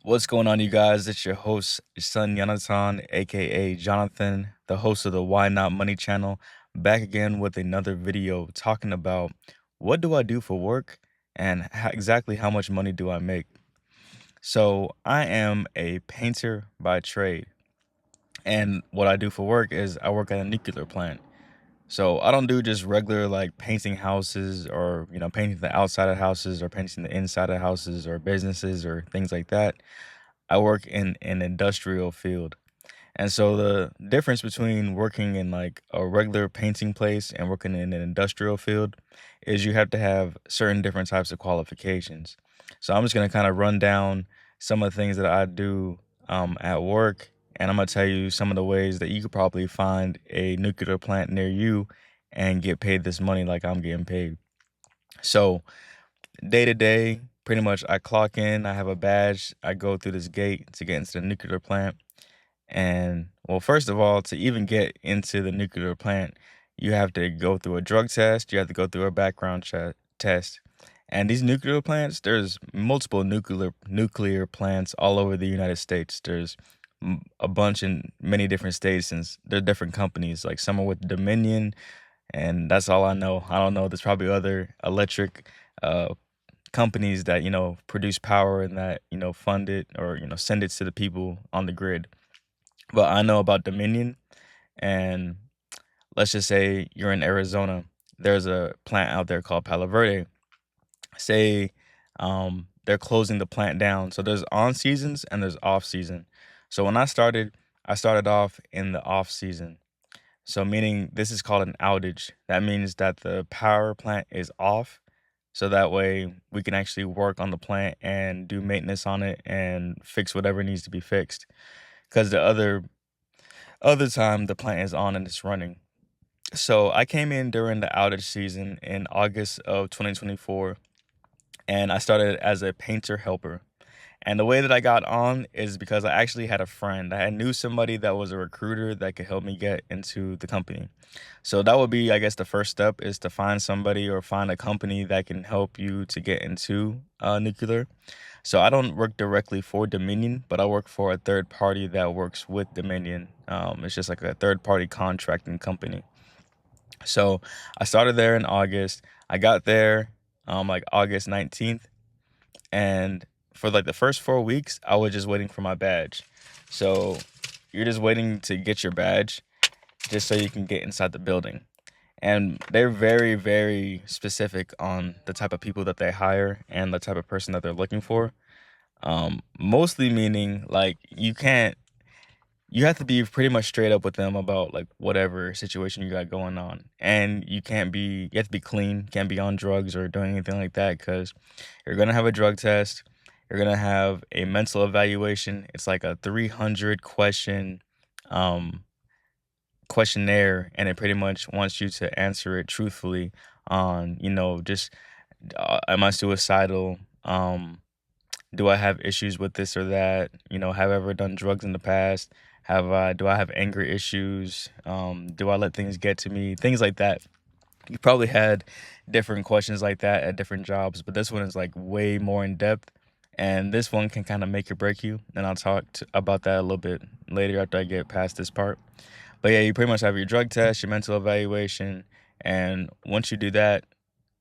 What's going on, you guys? It's your host, your son Jonathan, aka Jonathan, the host of the Why Not Money channel, back again with another video talking about what do I do for work and exactly how much money do I make. So, I am a painter by trade, and what I do for work is I work at a nuclear plant. So, I don't do just regular like painting houses or, painting the outside of houses or painting the inside of houses or businesses or things like that. I work in an industrial field. And so the difference between working in like a regular painting place and working in an industrial field is you have to have certain different types of qualifications. So I'm just going to kind of run down some of the things that I do at work, and I'm going to tell you some of the ways that you could probably find a nuclear plant near you and get paid this money like I'm getting paid. So day to day, pretty much I clock in, I have a badge, I go through this gate to get into the nuclear plant. And well, first of all, to even get into the nuclear plant, you have to go through a drug test, you have to go through a background test. And these nuclear plants, there's multiple nuclear plants all over the United States. There's a bunch in many different states, and they're different companies. Like some are with Dominion, and that's all I know. I don't know. There's probably other electric uh, companies that produce power and that fund it or send it to the people on the grid. But I know about Dominion, and let's just say you're in Arizona. There's a plant out there called Palo Verde. Say they're closing the plant down. So there's on seasons and there's off season. So when I started off in the off season. So meaning this is called an outage. That means that the power plant is off. So that way we can actually work on the plant and do maintenance on it and fix whatever needs to be fixed. Because the other time the plant is on and it's running. So I came in during the outage season in August of 2024, and I started as a painter helper. And the way that I got on is because I actually had a friend. I knew somebody that was a recruiter that could help me get into the company. So that would be, I guess, the first step is to find somebody or find a company that can help you to get into nuclear. So I don't work directly for Dominion, but I work for a third party that works with Dominion. It's just like a third party contracting company. So I started there in August. I got there like August 19th, and for like the first 4 weeks, I was just waiting for my badge. So you're just waiting to get your badge just so you can get inside the building. And they're very, very specific on the type of people that they hire and the type of person that they're looking for. Mostly meaning like you have to be pretty much straight up with them about like whatever situation you got going on. And you have to be clean, can't be on drugs or doing anything like that because you're going to have a drug test. You're going to have a mental evaluation. It's like a 300 question um, questionnaire, and it pretty much wants you to answer it truthfully on, just am I suicidal? Do I have issues with this or that? Have I ever done drugs in the past? Do I have anger issues? Do I let things get to me? Things like that. You probably had different questions like that at different jobs, but this one is like way more in depth. And this one can kind of make or break you. And I'll about that a little bit later after I get past this part. But yeah, you pretty much have your drug test, your mental evaluation, and once you do that,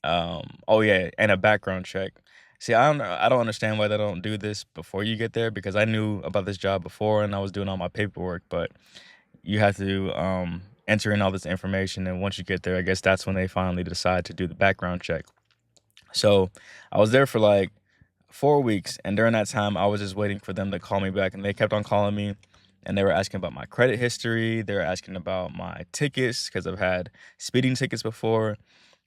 oh yeah, and a background check. See, I don't understand why they don't do this before you get there because I knew about this job before and I was doing all my paperwork, but you have to enter in all this information, and once you get there, I guess that's when they finally decide to do the background check. So I was there for like 4 weeks, and during that time, I was just waiting for them to call me back, and they kept on calling me, and they were asking about my credit history. They were asking about my tickets because I've had speeding tickets before.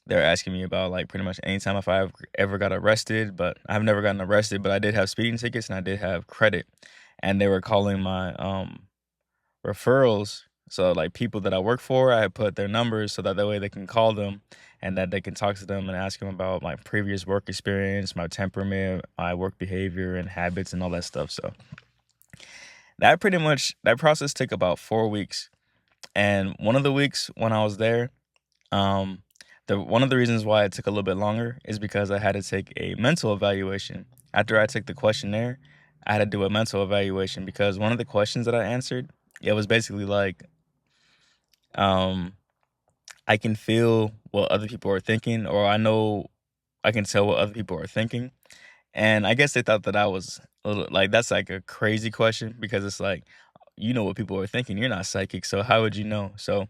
They're asking me about like pretty much anytime if I ever got arrested, but I've never gotten arrested, but I did have speeding tickets and I did have credit. And they were calling my referrals. So like people that I work for, I put their numbers so that way they can call them and that they can talk to them and ask them about my previous work experience, my temperament, my work behavior and habits and all that stuff. So that process took about 4 weeks. And one of the weeks when I was there, um, one of the reasons why it took a little bit longer is because I had to take a mental evaluation. After I took the questionnaire, I had to do a mental evaluation because one of the questions that I answered, it was basically like, um, I can feel what other people are thinking, or I know I can tell what other people are thinking. And I guess they thought that I was a little like that's like a crazy question because it's like you know what people are thinking. You're not psychic, so how would you know? So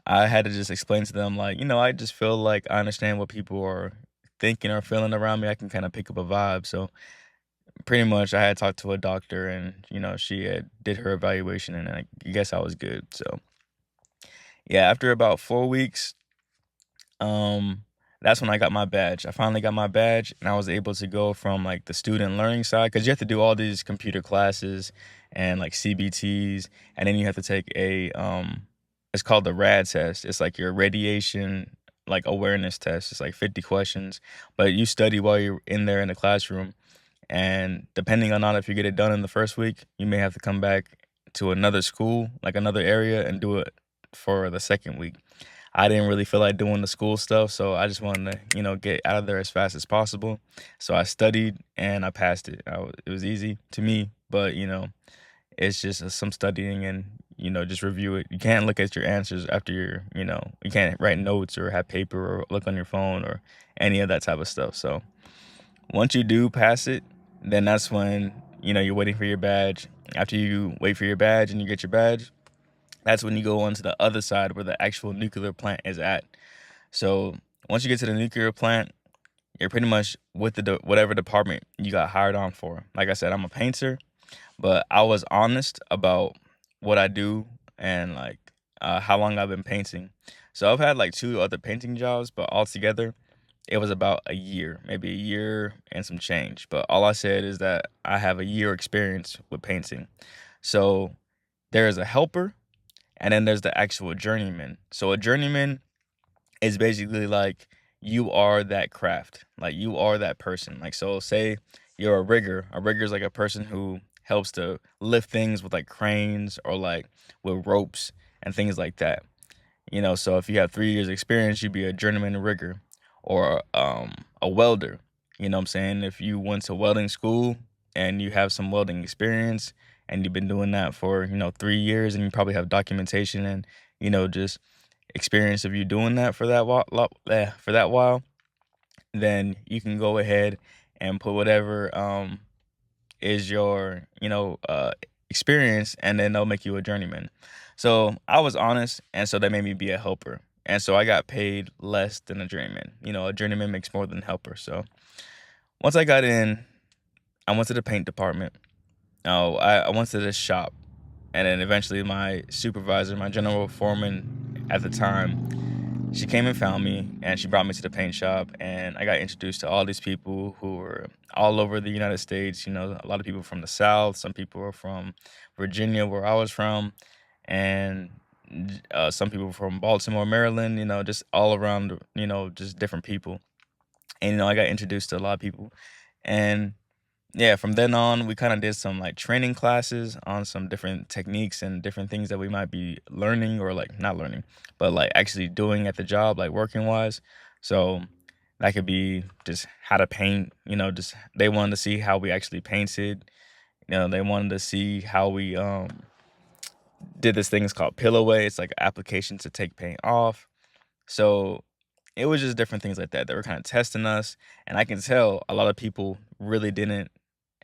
I had to just explain to them like, I just feel like I understand what people are thinking or feeling around me. I can kind of pick up a vibe. So pretty much I had talked to a doctor and she had did her evaluation and I guess I was good. So yeah, after about 4 weeks, um, that's when I got my badge. I finally got my badge and I was able to go from like the student learning side because you have to do all these computer classes and like CBTs, and then you have to take a it's called the RAD test. It's like your radiation like awareness test. It's like 50 questions, but you study while you're in there in the classroom. And depending on if you get it done in the first week, you may have to come back to another school, like another area, and do it for the second week. I didn't really feel like doing the school stuff, so I just wanted to, get out of there as fast as possible. So I studied and I passed it. It was easy to me, but it's just some studying and just review it. You can't look at your answers after you can't write notes or have paper or look on your phone or any of that type of stuff. So once you do pass it, then that's when you're waiting for your badge. After you wait for your badge and you get your badge, that's when you go on to the other side where the actual nuclear plant is at. So once you get to the nuclear plant, you're pretty much with whatever department you got hired on for. Like I said, I'm a painter, but I was honest about what I do and like how long I've been painting. So I've had like two other painting jobs, but altogether it was about a year, maybe a year and some change. But all I said is that I have a year experience with painting. So there is a helper and then there's the actual journeyman. So a journeyman is basically like you are that craft, like you are that person. Like, so say you're a rigger. A rigger is like a person who helps to lift things with like cranes or like with ropes and things like that. So if you have 3 years experience, you'd be a journeyman rigger or a welder. You know what I'm saying? If you went to welding school and you have some welding experience and you've been doing that for 3 years and you probably have documentation and just experience of you doing that for that while, then you can go ahead and put whatever is your experience, and then they'll make you a journeyman. So I was honest, and so they made me be a helper, and so I got paid less than a journeyman. A journeyman makes more than a helper. So once I got in, I went to the paint department. Oh, I went to this shop, and then eventually my supervisor, my general foreman at the time, she came and found me and she brought me to the paint shop and I got introduced to all these people who were all over the United States. A lot of people from the South, some people were from Virginia, where I was from, and some people from Baltimore, Maryland, just all around, just different people. And, I got introduced to a lot of people. And yeah, from then on, we kind of did some like training classes on some different techniques and different things that we might be learning or like not learning, but like actually doing at the job, like working wise. So that could be just how to paint, just they wanted to see how we actually painted. They wanted to see how we did this thing. It's called Pill Away. It's like an application to take paint off. So it was just different things like that. They were kind of testing us, and I can tell a lot of people really didn't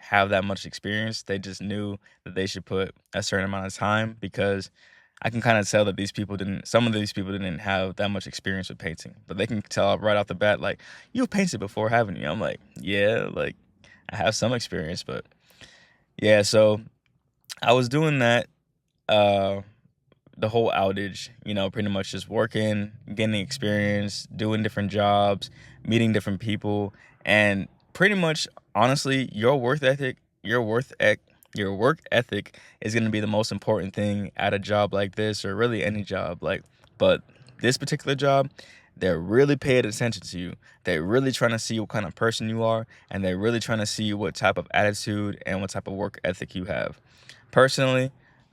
have that much experience. They just knew that they should put a certain amount of time because I can kind of tell that some of these people didn't have that much experience with painting, but they can tell right off the bat, like, you've painted before, haven't you? I'm like, yeah, like I have some experience, but yeah, so I was doing that. Uh, the whole outage, pretty much just working, getting experience, doing different jobs, meeting different people, and pretty much honestly, your work ethic is going to be the most important thing at a job like this or really any job. Like, but this particular job, they're really paying attention to you. They're really trying to see what kind of person you are, and they're really trying to see what type of attitude and what type of work ethic you have. Personally,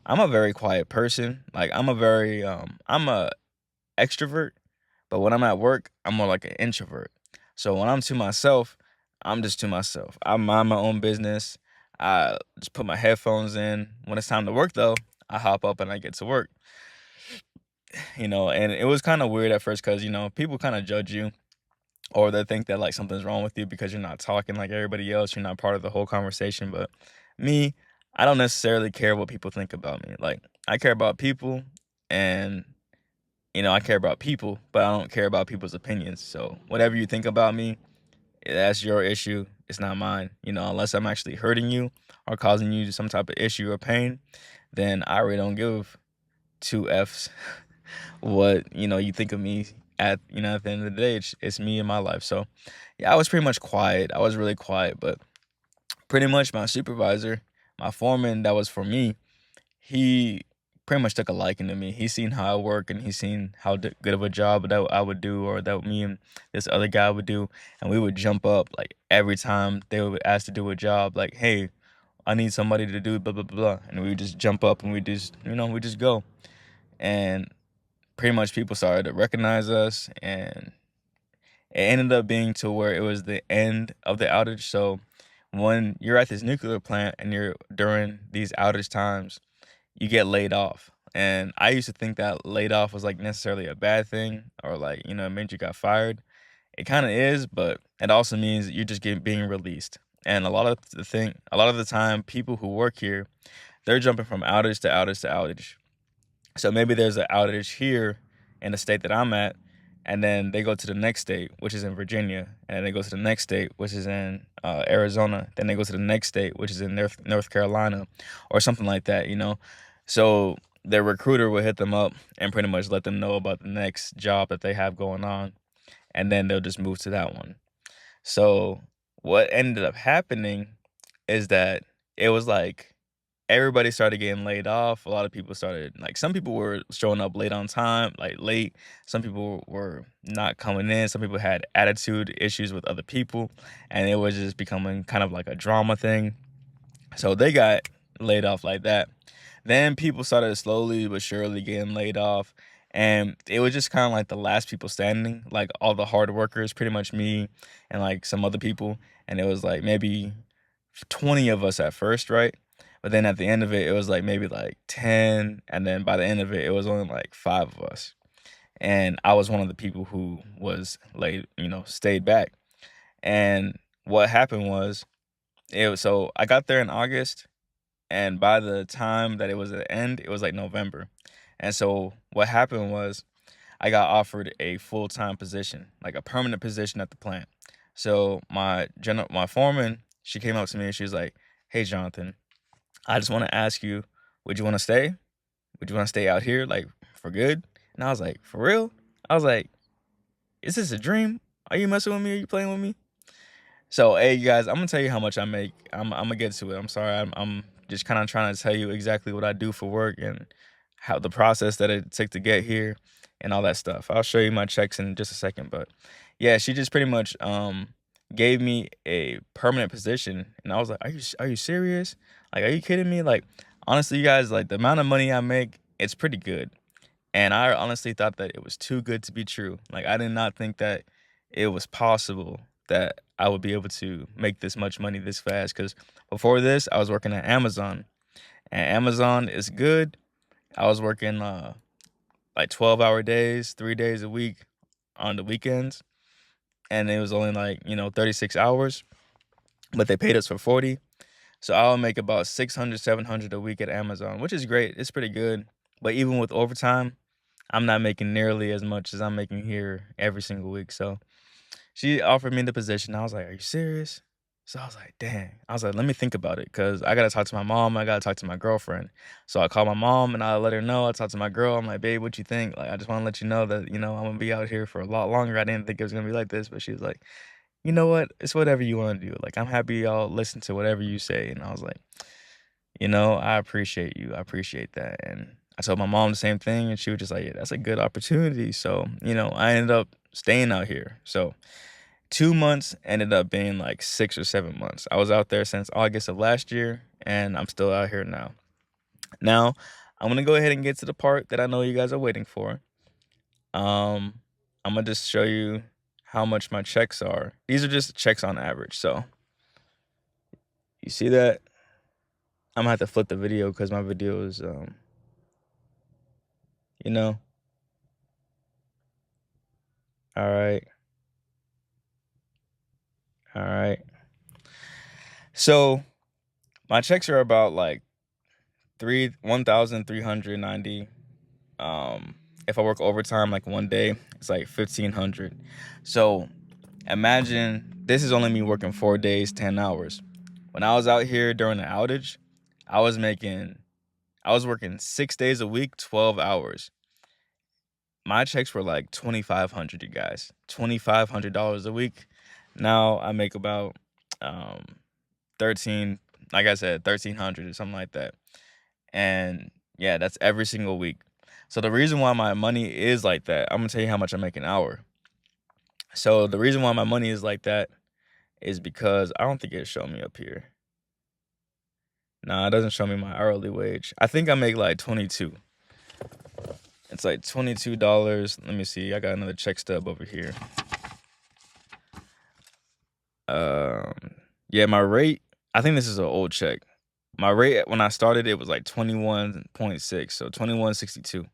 I'm a very quiet person. Like I'm a extrovert, but when I'm at work, I'm more like an introvert. So when I'm to myself, I'm just to myself. I mind my own business. I just put my headphones in. When it's time to work, though, I hop up and I get to work. And it was kind of weird at first because people kind of judge you, or they think that like something's wrong with you because you're not talking like everybody else. You're not part of the whole conversation. But me, I don't necessarily care what people think about me. Like, I care about people, and I care about people, but I don't care about people's opinions. So whatever you think about me, that's your issue. It's not mine. Unless I'm actually hurting you or causing you some type of issue or pain, then I really don't give two F's what you think of me. At the end of the day, it's me and my life. So yeah, I was pretty much quiet. I was really quiet, but pretty much my supervisor, my foreman that was for me, he pretty much took a liking to me. He seen how I work, and he seen how good of a job that I would do, or that me and this other guy would do, and we would jump up like every time they would ask to do a job. Like, hey, I need somebody to do blah blah blah, and we would just jump up and we just go. And pretty much people started to recognize us, and it ended up being to where it was the end of the outage. So when you're at this nuclear plant and you're during these outage times, you get laid off. And I used to think that laid off was like necessarily a bad thing, or like, it meant you got fired. It kind of is, but it also means you're just being released. And a lot of the time, people who work here, they're jumping from outage to outage to outage. So maybe there's an outage here in the state that I'm at, and then they go to the next state, which is in Virginia, and then they go to the next state, which is in Arizona. Then they go to the next state, which is in North Carolina, or something like that. So their recruiter will hit them up and pretty much let them know about the next job that they have going on, and then they'll just move to that one. So what ended up happening is that it was like everybody started getting laid off. A lot of people started, like, some people were showing up late on time, like late. Some people were not coming in. Some people had attitude issues with other people, and it was just becoming kind of like a drama thing. So they got laid off like that. Then people started slowly but surely getting laid off. And it was just kind of like the last people standing, like all the hard workers, pretty much me and like some other people. And it was like maybe 20 of us at first, right? But then at the end of it, it was like maybe like 10. And then by the end of it, it was only like 5 of us. And I was one of the people who was like, stayed back. And what happened was, so I got there in August, and by the time that it was the end, it was like November. And so what happened was I got offered a full-time position, like a permanent position at the plant. So my foreman, she came up to me and she was like, "Hey, Jonathan, I just want to ask you, would you want to stay? Would you want to stay out here like for good?" And I was like, "For real?" I was like, "Is this a dream? Are you messing with me? Are you playing with me?" So, hey, you guys, I'm gonna tell you how much I make. I'm gonna get to it. I'm sorry. I'm just kind of trying to tell you exactly what I do for work, and how the process that it took to get here and all that stuff. I'll show you my checks in just a second, but yeah, she just pretty much gave me a permanent position, and I was like, "Are you serious? Like, are you kidding me?" Like, honestly, you guys, like the amount of money I make, it's pretty good. And I honestly thought that it was too good to be true. Like, I did not think that it was possible that I would be able to make this much money this fast. Because before this, I was working at Amazon, and Amazon is good. I was working like 12-hour days, 3 days a week on the weekends, and it was only like 36 hours, but they paid us for 40. So I would make about 600, 700 a week at Amazon, which is great. It's pretty good. But even with overtime, I'm not making nearly as much as I'm making here every single week. So she offered me the position. I was like, "Are you serious?" So I was like, "Dang." I was like, "Let me think about it, because I gotta talk to my mom. I gotta talk to my girlfriend." So I called my mom and I let her know. I talked to my girl. I'm like, "Babe, what you think? Like, I just want to let you know that I'm gonna be out here for a lot longer. I didn't think it was gonna be like this." But she was like, "You know what? It's whatever you want to do. Like, I'm happy I'll listen to whatever you say." And I was like, I appreciate you. I appreciate that. And I told my mom the same thing, and she was just like, "Yeah, that's a good opportunity." So, I ended up staying out here. So 2 months ended up being like 6 or 7 months. I was out there since August of last year, and I'm still out here now. Now, I'm gonna go ahead and get to the part that I know you guys are waiting for. Um, I'm gonna just show you how much my checks are. These are just checks on average. So you see that? I'm gonna have to flip the video because my video is, you know, all right, all right. So my checks are about like 1,390. Um, if I work overtime like one day, it's like 1,500. So imagine this is only me working 4 days, 10 hours. When I was out here during the outage, I was making, I was working 6 days a week, 12 hours. My checks were like 2,500, you guys. $2,500 a week. Now I make about 13, like I said, 1,300 or something like that. And yeah, that's every single week. So the reason why my money is like that, I'm gonna tell you how much I make an hour. So the reason why my money is like that is because I don't think it showed me up here. Nah, it doesn't show me my hourly wage. I think I make like 22. It's like $22. Let me see. I got another check stub over here. Um, yeah, my rate. I think this is an old check. My rate when I started it was like 21.6, so 21.62.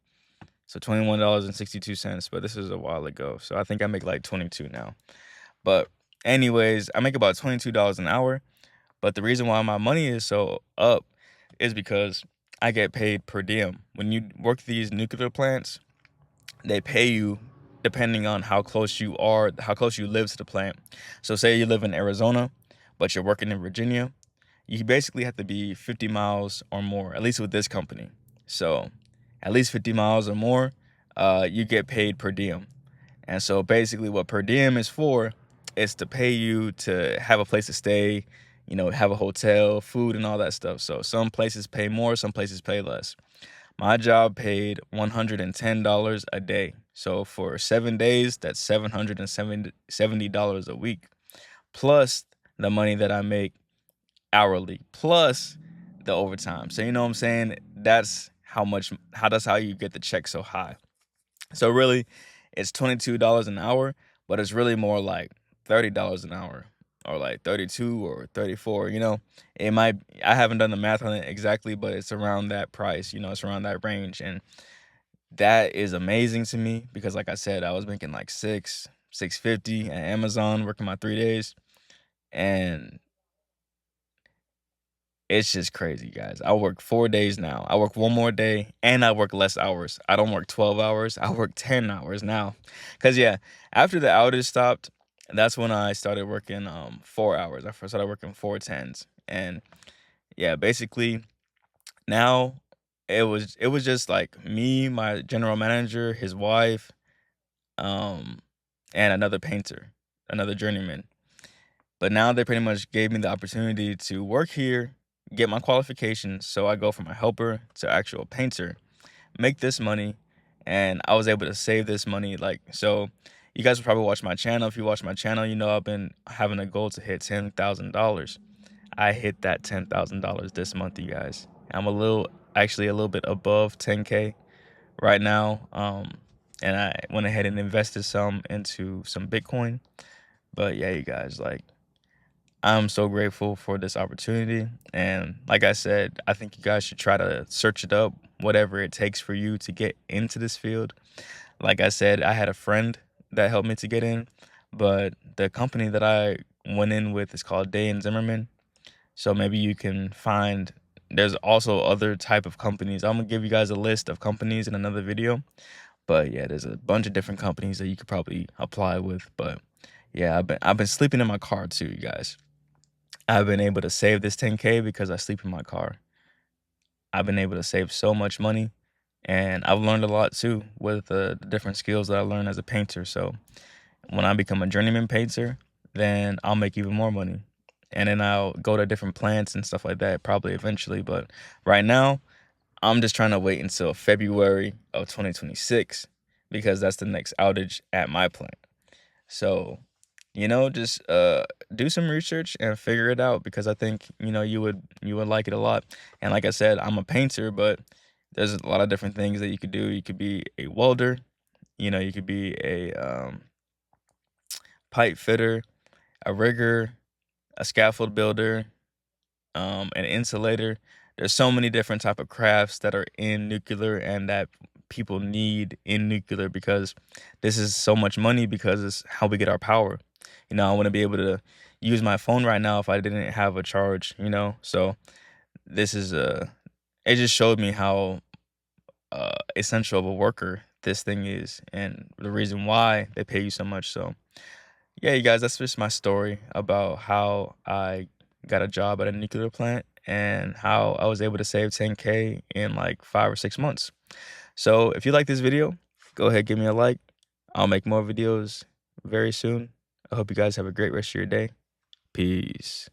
So $21.62, but this is a while ago. So I think I make like 22 now. But anyways, I make about $22 an hour. But the reason why my money is so up is because I get paid per diem. When you work these nuclear plants, they pay you depending on how close you are, how close you live to the plant. So say you live in Arizona, but you're working in Virginia, you basically have to be 50 miles or more, at least with this company. So at least 50 miles or more, you get paid per diem. And so basically what per diem is for is to pay you to have a place to stay, have a hotel, food and all that stuff. So some places pay more, some places pay less. My job paid $110 a day. So for 7 days, that's $770 a week, plus the money that I make hourly, plus the overtime. So you know what I'm saying? That's how you get the check so high. So really, it's $22 an hour, but it's really more like $30 an hour or like 32 or 34, It might I haven't done the math on it exactly, but it's around that price, it's around that range. And that is amazing to me because like I said, I was making like 650 at Amazon working my 3 days. And it's just crazy, guys. I work 4 days now. I work one more day and I work less hours. I don't work 12 hours. I work 10 hours now. Cause yeah, after the outage stopped, that's when I started working 4 hours. I first started working 4 10s. And yeah, basically now it was just like me, my general manager, his wife, um, and another painter, another journeyman. But now they pretty much gave me the opportunity to work here, get my qualifications, so I go from a helper to actual painter, make this money, and I was able to save this money. Like, so you guys will probably watch my channel. If you watch my channel, you know I've been having a goal to hit $10,000. I hit that $10,000 this month, you guys. Actually a little bit above 10K right now. And I went ahead and invested some into some Bitcoin. But yeah, you guys, like, I'm so grateful for this opportunity. And like I said, I think you guys should try to search it up, whatever it takes for you to get into this field. Like I said, I had a friend that helped me to get in, but the company that I went in with is called Day and Zimmerman. So maybe you can find, there's also other type of companies. I'm gonna give you guys a list of companies in another video. But yeah, there's a bunch of different companies that you could probably apply with. But yeah, I've been sleeping in my car too, you guys. I've been able to save this 10K because I sleep in my car. I've been able to save so much money, and I've learned a lot too with the different skills that I learned as a painter. So when I become a journeyman painter, then I'll make even more money. And then I'll go to different plants and stuff like that probably eventually. But right now, I'm just trying to wait until February of 2026 because that's the next outage at my plant. So, just do some research and figure it out because I think, you would like it a lot. And like I said, I'm a painter, but there's a lot of different things that you could do. You could be a welder, you could be a pipe fitter, a rigger, a scaffold builder, an insulator. there's so many different type of crafts that are in nuclear and that people need in nuclear because this is so much money because it's how we get our power. I want to be able to use my phone right now if I didn't have a charge. So this is it just showed me how essential of a worker this thing is and the reason why they pay you so much. So yeah, you guys, that's just my story about how I got a job at a nuclear plant and how I was able to save 10K in like 5 or 6 months. So if you like this video, go ahead, give me a like. I'll make more videos very soon. I hope you guys have a great rest of your day. Peace.